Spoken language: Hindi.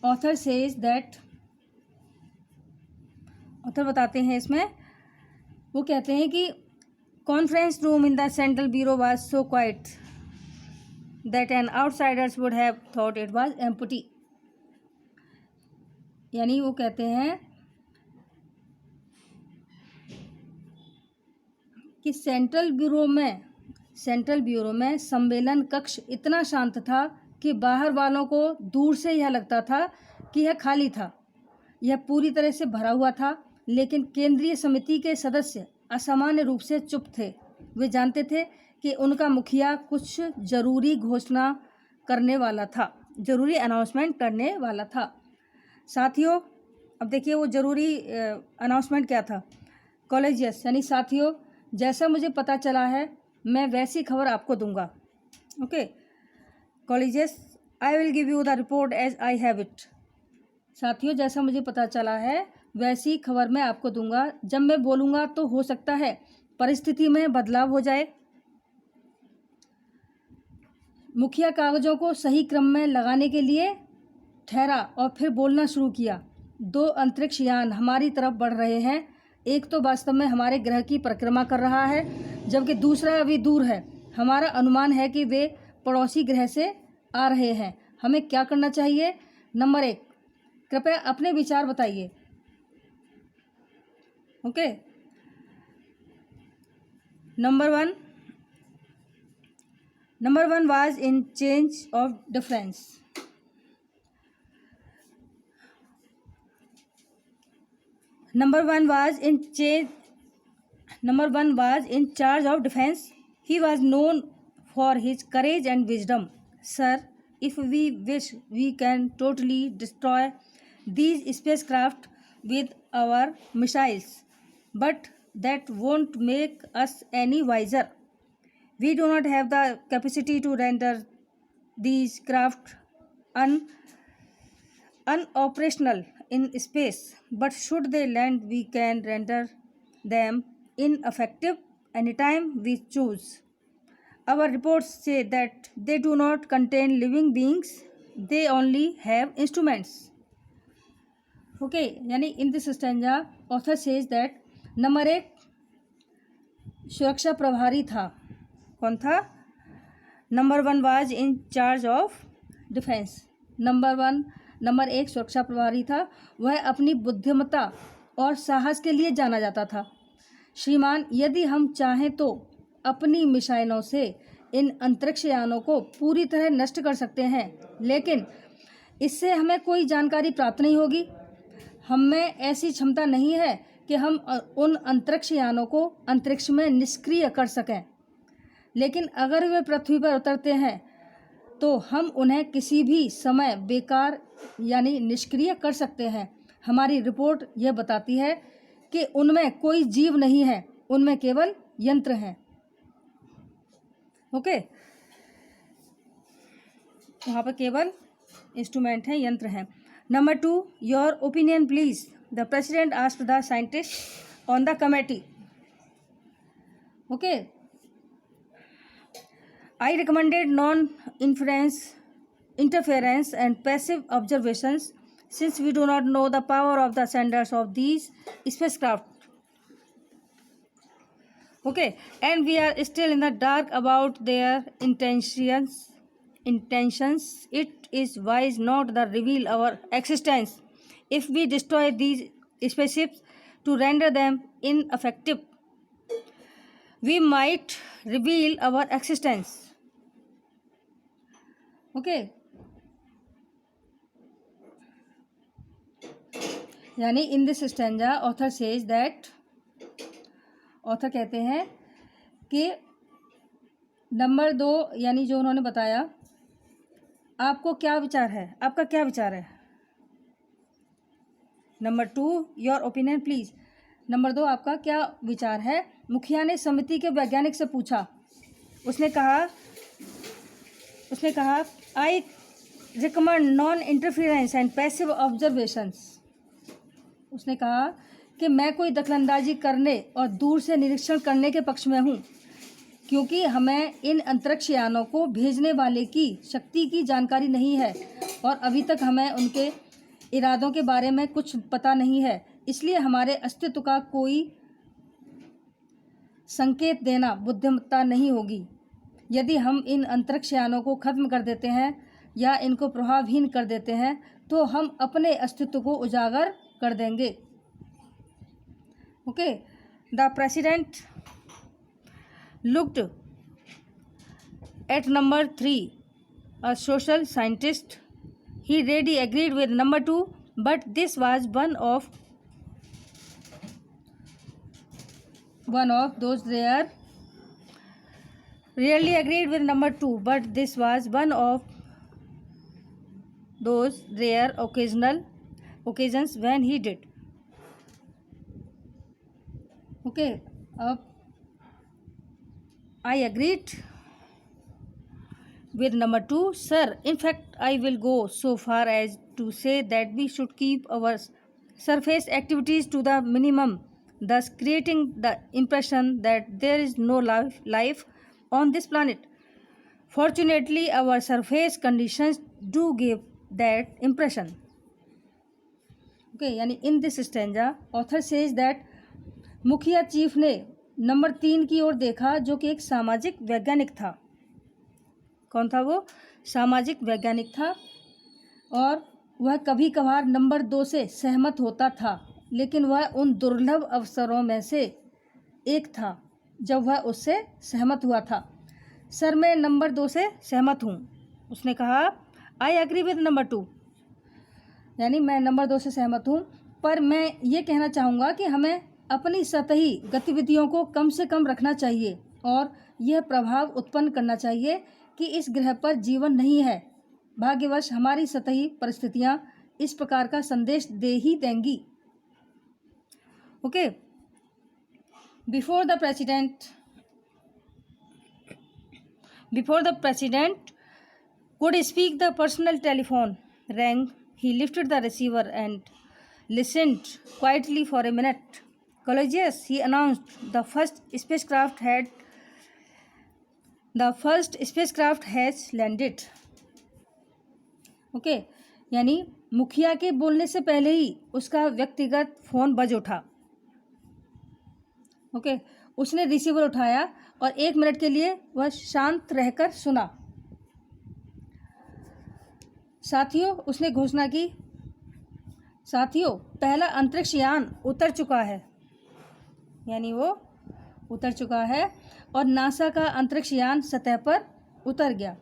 ऑथर सेज दैट, ऑथर बताते हैं इसमें, वो कहते हैं कि conference room in the central bureau was so quiet that an outsiders would have thought it was empty. यानी वो कहते हैं कि सेंट्रल ब्यूरो में सम्मेलन कक्ष इतना शांत था कि बाहर वालों को दूर से यह लगता था कि यह खाली था। यह पूरी तरह से भरा हुआ था, लेकिन केंद्रीय समिति के सदस्य असामान्य रूप से चुप थे। वे जानते थे कि उनका मुखिया कुछ जरूरी घोषणा करने वाला था, जरूरी अनाउंसमेंट करने वाला था। साथियों, अब देखिए वो जरूरी अनाउंसमेंट क्या था। कॉलेजियस यानी साथियों, जैसा मुझे पता चला है मैं वैसी खबर आपको दूंगा। Okay colleagues, I will give you the report as I have it. साथियों, जैसा मुझे पता चला है वैसी खबर मैं आपको दूंगा। जब मैं बोलूँगा तो हो सकता है परिस्थिति में बदलाव हो जाए। मुखिया कागज़ों को सही क्रम में लगाने के लिए ठहरा और फिर बोलना शुरू किया। 2 अंतरिक्ष यान हमारी तरफ बढ़ रहे हैं। एक तो वास्तव में हमारे ग्रह की परिक्रमा कर रहा है, जबकि दूसरा अभी दूर है। हमारा अनुमान है कि वे पड़ोसी ग्रह से आ रहे हैं। हमें क्या करना चाहिए? नंबर 1, कृपया अपने विचार बताइए। Okay, number one was in change of difference. Number one was in charge of defense. He was known for his courage and wisdom. Sir, if we wish, we can totally destroy these spacecraft with our missiles, but that won't make us any wiser. We do not have the capacity to render these craft unoperational in space, but should they land, we can render them ineffective anytime we choose. Our reports say that they do not contain living beings, they only have instruments. Okay, यानी in this stanza author says that number 1 सुरक्षा प्रभारी था। कौन था? Number 1 was in charge of defence. Number 1 सुरक्षा प्रभारी था। वह अपनी बुद्धिमत्ता और साहस के लिए जाना जाता था। श्रीमान, यदि हम चाहें तो अपनी मिसाइलों से इन अंतरिक्ष यानों को पूरी तरह नष्ट कर सकते हैं, लेकिन इससे हमें कोई जानकारी प्राप्त नहीं होगी। हमें ऐसी क्षमता नहीं है कि हम उन अंतरिक्ष यानों को अंतरिक्ष में निष्क्रिय कर सकें। लेकिन अगर वे पृथ्वी पर उतरते हैं तो हम उन्हें किसी भी समय बेकार यानी निष्क्रिय कर सकते हैं। हमारी रिपोर्ट यह बताती है कि उनमें कोई जीव नहीं है, उनमें केवल यंत्र हैं। ओके, वहाँ पर केवल इंस्ट्रूमेंट हैं, यंत्र हैं। Number 2, your opinion please, the president asked the scientist on the committee. Okay, I recommended non-interference and passive observations since we do not know the power of the senders of these spacecraft. Okay, and we are still in the dark about their intentions. It is wise not to reveal our existence. If we destroy these spaceships to render them ineffective, we might reveal our existence. Okay, यानी in this stanza author says that, author कहते हैं कि नंबर 2 यानी जो उन्होंने बताया, आपको क्या विचार है, आपका क्या विचार है। Number 2, your opinion please. Number 2, आपका क्या विचार है। मुखिया ने समिति के वैज्ञानिक से पूछा। उसने कहा I recommend non interference and passive observations. उसने कहा कि मैं कोई दखलंदाजी करने और दूर से निरीक्षण करने के पक्ष में हूँ, क्योंकि हमें इन अंतरिक्ष यानों को भेजने वाले की शक्ति की जानकारी नहीं है और अभी तक हमें उनके इरादों के बारे में कुछ पता नहीं है, इसलिए हमारे अस्तित्व का कोई संकेत देना बुद्धिमत्ता नहीं होगी। यदि हम इन अंतरिक्ष यानों को खत्म कर देते हैं या इनको प्रभावहीन कर देते हैं तो हम अपने अस्तित्व को उजागर कर देंगे। Okay, the president looked at number 3, a social scientist. He really agreed with number 2, but this was one of those rare. Really agreed with number 2, but this was one of those rare occasions when he did. Okay, I agreed with number 2, sir. In fact, I will go so far as to say that we should keep our surface activities to the minimum, thus creating the impression that there is no life on this planet. Fortunately, our surface conditions do give that impression. Okay, यानी in this stanza, author says that मुखिया चीफ ने नंबर 3 की ओर देखा, जो कि एक सामाजिक वैज्ञानिक था। कौन था वो? सामाजिक वैज्ञानिक था, और वह कभी कभार नंबर 2 से सहमत होता था, लेकिन वह उन दुर्लभ अवसरों में से एक था जब वह उससे सहमत हुआ था। सर, मैं नंबर 2 से सहमत हूँ, उसने कहा। आई एग्री विद नंबर 2, यानी मैं नंबर 2 से सहमत हूँ, पर मैं ये कहना चाहूँगा कि हमें अपनी सतही गतिविधियों को कम से कम रखना चाहिए और यह प्रभाव उत्पन्न करना चाहिए कि इस ग्रह पर जीवन नहीं है। भाग्यवश हमारी सतही परिस्थितियां इस प्रकार का संदेश दे ही देंगी। Okay, before the president could speak, the personal telephone rang. He lifted the receiver and listened quietly for a minute. Courageous, he announced, the first spacecraft has landed. Okay, यानी मुखिया के बोलने से पहले ही उसका व्यक्तिगत फ़ोन बज उठा। ओके, उसने रिसीवर उठाया और 1 मिनट के लिए वह शांत रहकर सुना। साथियों, उसने घोषणा की, साथियों, पहला अंतरिक्ष यान उतर चुका है, यानी वो उतर चुका है और नासा का अंतरिक्ष यान सतह पर उतर गया।